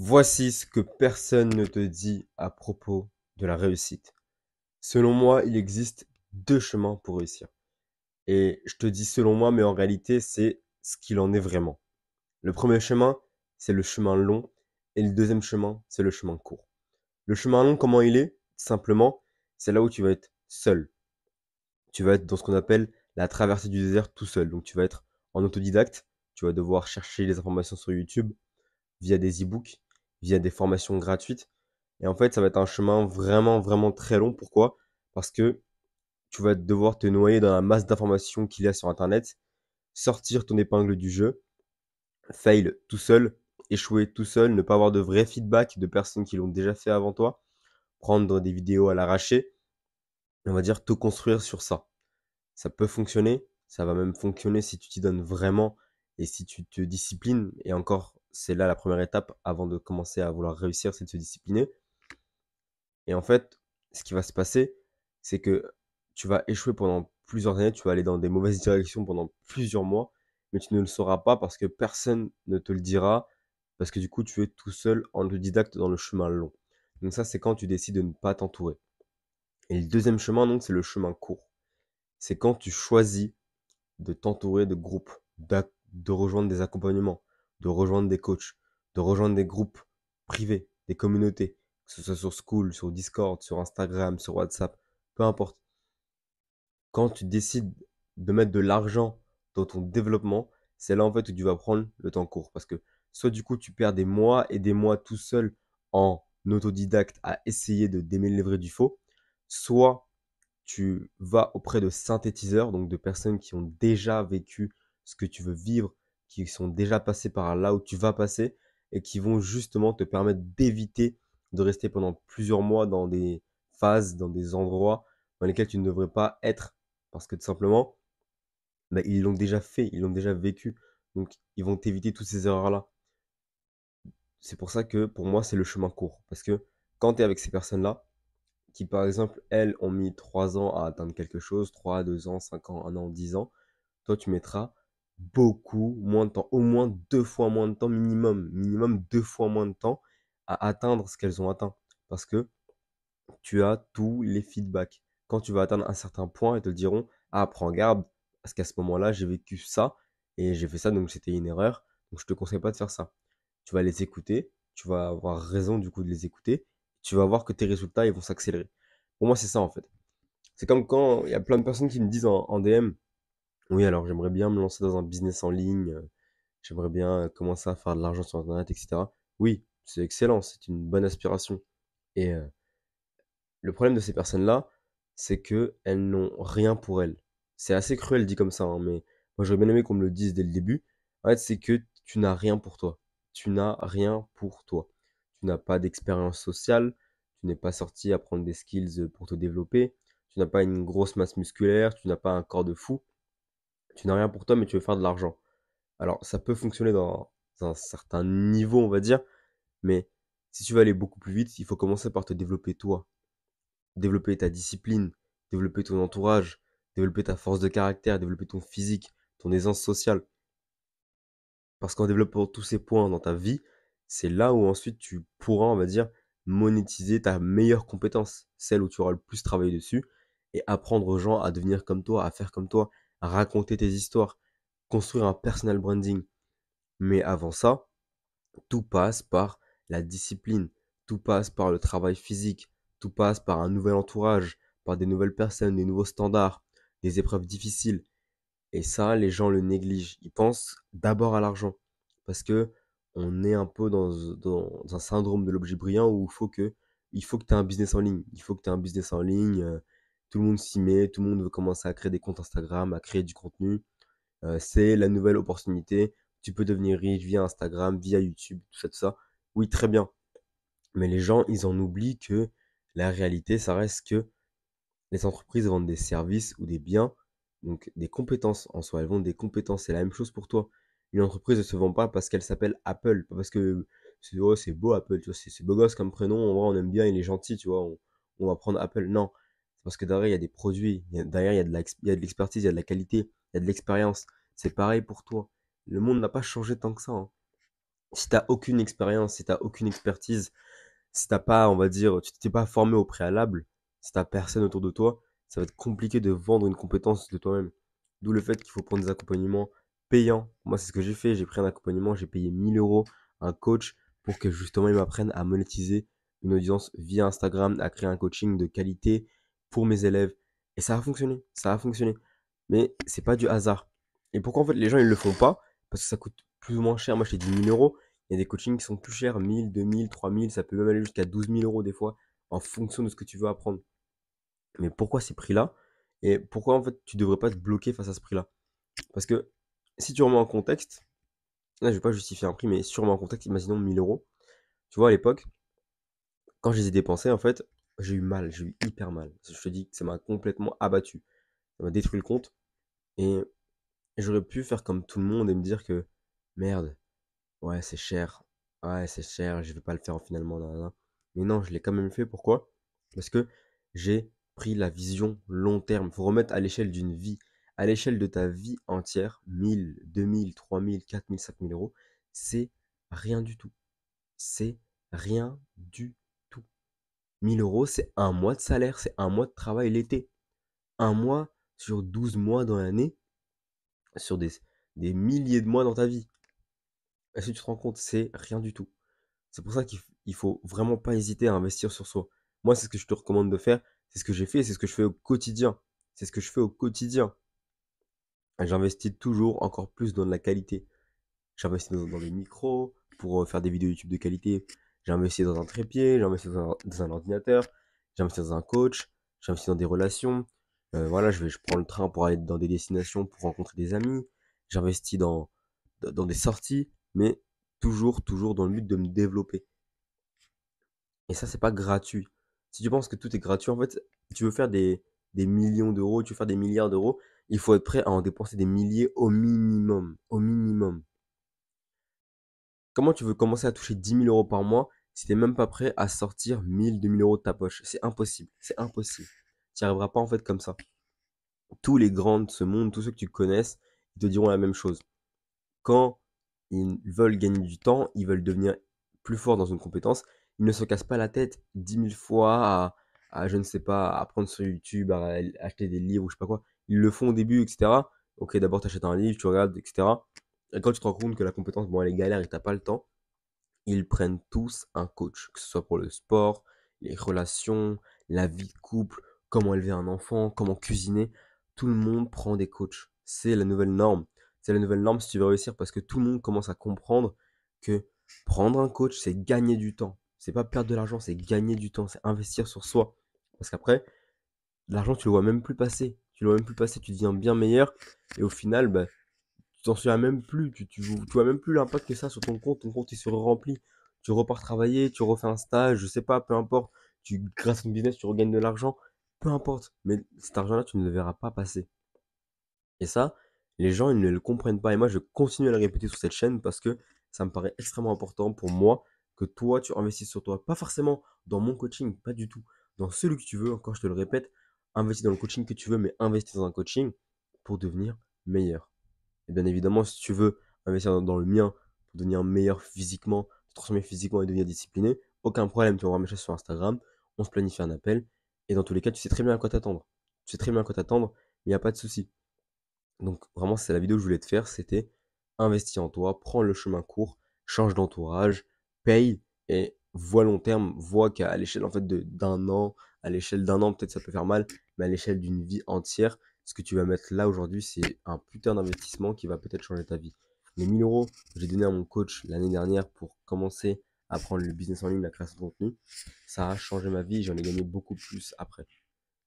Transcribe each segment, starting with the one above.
Voici ce que personne ne te dit à propos de la réussite. Selon moi, il existe deux chemins pour réussir. Et je te dis selon moi, mais en réalité, c'est ce qu'il en est vraiment. Le premier chemin, c'est le chemin long, et le deuxième chemin, c'est le chemin court. Le chemin long, comment il est? Simplement, c'est là où tu vas être seul. Tu vas être dans ce qu'on appelle la traversée du désert tout seul. Donc tu vas être en autodidacte, tu vas devoir chercher les informations sur YouTube, via des e-books, via des formations gratuites. Et en fait, ça va être un chemin vraiment, vraiment très long. Pourquoi? Parce que tu vas devoir te noyer dans la masse d'informations qu'il y a sur Internet, sortir ton épingle du jeu, fail tout seul, échouer tout seul, ne pas avoir de vrai feedback de personnes qui l'ont déjà fait avant toi, prendre des vidéos à l'arraché, on va dire te construire sur ça. Ça peut fonctionner, ça va même fonctionner si tu t'y donnes vraiment et si tu te disciplines. Et encore, c'est là la première étape avant de commencer à vouloir réussir, c'est de se discipliner. Et en fait, ce qui va se passer, c'est que tu vas échouer pendant plusieurs années, tu vas aller dans des mauvaises directions pendant plusieurs mois, mais tu ne le sauras pas parce que personne ne te le dira, parce que du coup, tu es tout seul en autodidacte dans le chemin long. Donc ça, c'est quand tu décides de ne pas t'entourer. Et le deuxième chemin, donc, c'est le chemin court. C'est quand tu choisis de t'entourer de groupes, de rejoindre des accompagnements, de rejoindre des coachs, de rejoindre des groupes privés, des communautés, que ce soit sur School, sur Discord, sur Instagram, sur WhatsApp, peu importe. Quand tu décides de mettre de l'argent dans ton développement, c'est là en fait où tu vas prendre le temps court. Parce que soit du coup tu perds des mois et des mois tout seul en autodidacte à essayer de démêler le vrai du faux, soit tu vas auprès de synthétiseurs, donc de personnes qui ont déjà vécu ce que tu veux vivre, qui sont déjà passées par là où tu vas passer et qui vont justement te permettre d'éviter de rester pendant plusieurs mois dans des phases, dans des endroits dans lesquels tu ne devrais pas être parce que tout simplement, bah, ils l'ont déjà fait, ils l'ont déjà vécu. Donc, ils vont t'éviter toutes ces erreurs-là. C'est pour ça que pour moi, c'est le chemin court. Parce que quand tu es avec ces personnes-là, qui par exemple, elles, ont mis 3 ans à atteindre quelque chose, 3, 2 ans, 5 ans, 1 an, 10 ans, toi, tu mettras beaucoup moins de temps, au moins 2 fois moins de temps minimum 2 fois moins de temps à atteindre ce qu'elles ont atteint. Parce que tu as tous les feedbacks. Quand tu vas atteindre un certain point, ils te diront, ah, prends garde, parce qu'à ce moment-là, j'ai vécu ça, et j'ai fait ça, donc c'était une erreur, donc je te conseille pas de faire ça. Tu vas les écouter, tu vas avoir raison du coup de les écouter, tu vas voir que tes résultats, ils vont s'accélérer. Pour moi, c'est ça en fait. C'est comme quand il y a plein de personnes qui me disent en DM, oui, alors j'aimerais bien me lancer dans un business en ligne, j'aimerais bien commencer à faire de l'argent sur Internet, etc. Oui, c'est excellent, c'est une bonne aspiration. Et le problème de ces personnes-là, c'est que elles n'ont rien pour elles. C'est assez cruel dit comme ça, hein, mais moi j'aurais bien aimé qu'on me le dise dès le début. En fait, c'est que tu n'as rien pour toi. Tu n'as rien pour toi. Tu n'as pas d'expérience sociale, tu n'es pas sorti apprendre des skills pour te développer, tu n'as pas une grosse masse musculaire, tu n'as pas un corps de fou, tu n'as rien pour toi, mais tu veux faire de l'argent. Alors, ça peut fonctionner dans un certain niveau, on va dire, mais si tu veux aller beaucoup plus vite, il faut commencer par te développer toi, développer ta discipline, développer ton entourage, développer ta force de caractère, développer ton physique, ton aisance sociale. Parce qu'en développant tous ces points dans ta vie, c'est là où ensuite tu pourras, on va dire, monétiser ta meilleure compétence, celle où tu auras le plus travaillé dessus, et apprendre aux gens à devenir comme toi, à faire comme toi, à raconter tes histoires, construire un personal branding. Mais avant ça, tout passe par la discipline, tout passe par le travail physique, tout passe par un nouvel entourage, par des nouvelles personnes, des nouveaux standards, des épreuves difficiles. Et ça, les gens le négligent. Ils pensent d'abord à l'argent. Parce que on est un peu dans un syndrome de l'objet brillant où il faut que tu aies un business en ligne. Il faut que tu aies un business en ligne. Tout le monde s'y met, tout le monde veut commencer à créer des comptes Instagram, à créer du contenu. C'est la nouvelle opportunité. Tu peux devenir riche via Instagram, via YouTube, tout ça, tout ça. Oui, très bien. Mais les gens, ils en oublient que la réalité, ça reste que les entreprises vendent des services ou des biens, donc des compétences en soi. Elles vendent des compétences. C'est la même chose pour toi. Une entreprise ne se vend pas parce qu'elle s'appelle Apple, pas parce que oh, c'est beau Apple, tu vois, c'est beau gosse comme prénom, en vrai, on aime bien, il est gentil, tu vois, on va prendre Apple. Non, c'est parce que derrière, il y a des produits, derrière, il y a de l'expertise, il y a de la qualité, il y a de l'expérience. C'est pareil pour toi. Le monde n'a pas changé tant que ça, hein. Si tu aucune expérience, si tu aucune expertise, si t'as pas, on va dire, tu t'es pas formé au préalable, si t'as personne autour de toi, ça va être compliqué de vendre une compétence de toi-même. D'où le fait qu'il faut prendre des accompagnements payants. Moi, c'est ce que j'ai fait. J'ai pris un accompagnement, j'ai payé 1 000 € un coach pour que justement il m'apprenne à monétiser une audience via Instagram, à créer un coaching de qualité pour mes élèves. Et ça a fonctionné, ça a fonctionné. Mais c'est pas du hasard. Et pourquoi en fait les gens ils le font pas? Parce que ça coûte plus ou moins cher. Moi, je t'ai dit 1 000 €. Il y a des coachings qui sont plus chers, 1000, 2000, 3000, ça peut même aller jusqu'à 12 000 € des fois, en fonction de ce que tu veux apprendre. Mais pourquoi ces prix-là? Et pourquoi en fait tu devrais pas te bloquer face à ce prix-là? Parce que si tu remets en contexte, là je vais pas justifier un prix, mais si tu remets en contexte, imaginons 1000 €. Tu vois, à l'époque, quand je les ai dépensés, en fait, j'ai eu mal, j'ai eu hyper mal. Je te dis que ça m'a complètement abattu. Ça m'a détruit le compte. Et j'aurais pu faire comme tout le monde et me dire que merde, ouais, c'est cher. Ouais, c'est cher, je vais pas le faire finalement. Nan. Mais non, je l'ai quand même fait. Pourquoi? Parce que j'ai pris la vision long terme. Faut remettre à l'échelle d'une vie. À l'échelle de ta vie entière, 1000, 2000, 3000, 4000, 5000 €, c'est rien du tout. C'est rien du tout. 1000 €, c'est un mois de salaire, c'est un mois de travail l'été. Un mois sur 12 mois dans l'année, sur des milliers de mois dans ta vie. Est-ce que tu te rends compte? C'est rien du tout. C'est pour ça qu'il faut vraiment pas hésiter à investir sur soi. Moi, c'est ce que je te recommande de faire. C'est ce que j'ai fait, c'est ce que je fais au quotidien. C'est ce que je fais au quotidien. J'investis toujours encore plus dans de la qualité. J'investis dans des micros pour faire des vidéos YouTube de qualité. J'investis dans un trépied, j'investis dans un ordinateur, j'investis dans un coach, j'investis dans des relations. Voilà, je prends le train pour aller dans des destinations, pour rencontrer des amis. J'investis dans des sorties, mais toujours dans le but de me développer. Et ça, c'est pas gratuit. Si tu penses que tout est gratuit, en fait, tu veux faire des millions d'euros, tu veux faire des milliards d'euros, il faut être prêt à en dépenser des milliers au minimum. Au minimum. Comment tu veux commencer à toucher 10 000 € par mois si t'es même pas prêt à sortir 1000, 2000 € de ta poche? C'est impossible. C'est impossible. Tu n'y arriveras pas en fait comme ça. Tous les grands de ce monde, tous ceux que tu connaisses, ils te diront la même chose. Quand ils veulent gagner du temps, ils veulent devenir plus forts dans une compétence, ils ne se cassent pas la tête 10 000 fois je ne sais pas, à apprendre sur YouTube, à acheter des livres ou je sais pas quoi. Ils le font au début, etc. Ok, d'abord tu achètes un livre, tu regardes, etc. Et quand tu te rends compte que la compétence, bon, elle est galère et que t'as pas le temps, ils prennent tous un coach, que ce soit pour le sport, les relations, la vie de couple, comment élever un enfant, comment cuisiner. Tout le monde prend des coachs. C'est la nouvelle norme. C'est la nouvelle norme si tu veux réussir parce que tout le monde commence à comprendre que prendre un coach, c'est gagner du temps. C'est pas perdre de l'argent, c'est gagner du temps, c'est investir sur soi. Parce qu'après, l'argent, tu le vois même plus passer. Tu le vois même plus passer, tu deviens bien meilleur. Et au final, bah, tu t'en souviens même plus, tu vois même plus l'impact que ça a sur ton compte il se remplit. Tu repars travailler, tu refais un stage, je sais pas, peu importe. Grâce à ton business, tu regagnes de l'argent, peu importe. Mais cet argent-là, tu ne le verras pas passer. Et ça, les gens, ils ne le comprennent pas. Et moi, je continue à le répéter sur cette chaîne parce que ça me paraît extrêmement important pour moi que toi, tu investisses sur toi. Pas forcément dans mon coaching, pas du tout. Dans celui que tu veux, encore je te le répète, investis dans le coaching que tu veux, mais investis dans un coaching pour devenir meilleur. Et bien évidemment, si tu veux investir dans le mien pour devenir meilleur physiquement, te transformer physiquement et devenir discipliné, aucun problème, tu envoies un message sur Instagram, on se planifie un appel, et dans tous les cas, tu sais très bien à quoi t'attendre. Tu sais très bien à quoi t'attendre, il n'y a pas de souci. Donc vraiment, c'est la vidéo que je voulais te faire, c'était investis en toi, prends le chemin court, change d'entourage, paye et vois long terme, vois qu'à l'échelle en fait d'un an, à l'échelle d'un an peut-être ça peut faire mal, mais à l'échelle d'une vie entière, ce que tu vas mettre là aujourd'hui, c'est un putain d'investissement qui va peut-être changer ta vie. Les 1000 € que j'ai donné à mon coach l'année dernière pour commencer à apprendre le business en ligne, la création de contenu, ça a changé ma vie, j'en ai gagné beaucoup plus après.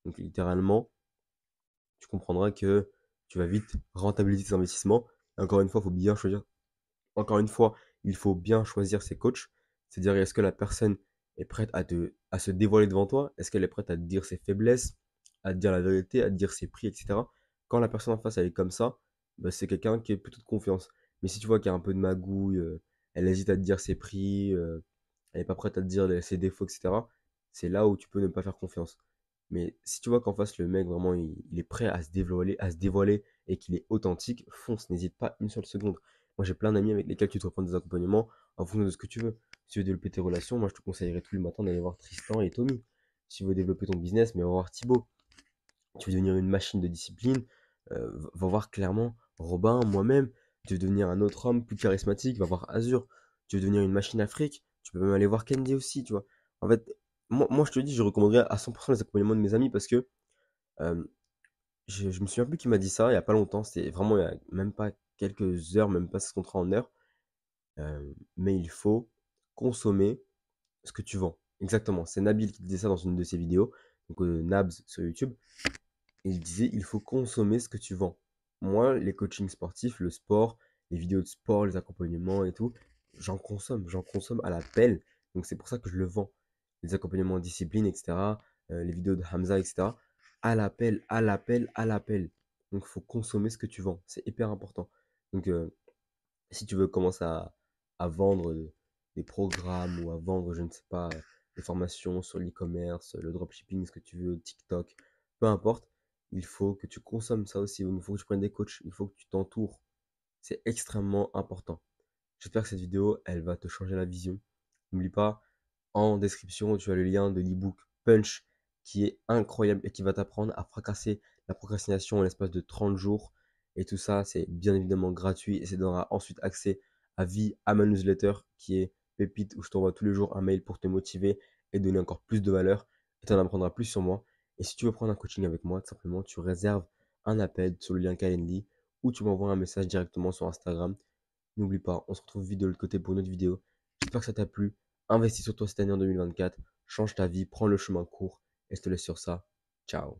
Donc littéralement, tu comprendras que tu vas vite rentabiliser tes investissements. Et encore une fois, il faut bien choisir. Encore une fois, il faut bien choisir ses coachs. C'est-à-dire, est-ce que la personne est prête à se dévoiler devant toi? Est-ce qu'elle est prête à te dire ses faiblesses, à te dire la vérité, à te dire ses prix, etc. Quand la personne en face, elle est comme ça, bah, c'est quelqu'un qui est plutôt de confiance. Mais si tu vois qu'il y a un peu de magouille, elle hésite à te dire ses prix, elle n'est pas prête à te dire ses défauts, etc., c'est là où tu peux ne pas faire confiance. Mais si tu vois qu'en face, le mec, vraiment, il est prêt à se dévoiler et qu'il est authentique, fonce, n'hésite pas une seule seconde. Moi, j'ai plein d'amis avec lesquels tu dois prendre des accompagnements. en fonction de ce que tu veux. Si tu veux développer tes relations, moi je te conseillerais tous les matins d'aller voir Tristan et Tommy. Si tu veux développer ton business, mais va voir Thibaut. Tu veux devenir une machine de discipline, va voir clairement Robin, moi-même. Tu veux devenir un autre homme plus charismatique, va voir Azur. Tu veux devenir une machine Afrique, tu peux même aller voir Candy aussi, tu vois. En fait, moi je te dis, je recommanderais à 100% les accompagnements de mes amis parce que euh, je me souviens plus qui m'a dit ça il y a pas longtemps, c'était vraiment il y a même pas quelques heures, même pas ce contrat en heures. Mais il faut consommer ce que tu vends. Exactement, c'est Nabil qui disait ça dans une de ses vidéos, donc Nabs sur YouTube. Et il disait, il faut consommer ce que tu vends. Moi, les coachings sportifs, le sport, les vidéos de sport, les accompagnements et tout, j'en consomme à la pelle. Donc c'est pour ça que je le vends. Les accompagnements en discipline, etc., les vidéos de Hamza, etc., à l'appel, à l'appel, à l'appel. Donc il faut consommer ce que tu vends. C'est hyper important. Donc si tu veux commencer à vendre des programmes ou à vendre, je ne sais pas, des formations sur l'e-commerce, le dropshipping, ce que tu veux, TikTok, peu importe, il faut que tu consommes ça aussi. Il faut que tu prennes des coachs, il faut que tu t'entoures. C'est extrêmement important. J'espère que cette vidéo, elle va te changer la vision. N'oublie pas, en description, tu as le lien de l'ebook Punch qui est incroyable et qui va t'apprendre à fracasser la procrastination en l'espace de 30 jours. Et tout ça, c'est bien évidemment gratuit et ça donnera ensuite accès à vie à ma newsletter qui est Pépite où je t'envoie tous les jours un mail pour te motiver et donner encore plus de valeur et t'en apprendras plus sur moi. Et si tu veux prendre un coaching avec moi, tout simplement, tu réserves un appel sur le lien Calendly ou tu m'envoies un message directement sur Instagram. N'oublie pas, on se retrouve vite de l'autre côté pour une autre vidéo. J'espère que ça t'a plu. Investis sur toi cette année en 2024. Change ta vie, prends le chemin court. Et je te laisse sur ça. Ciao.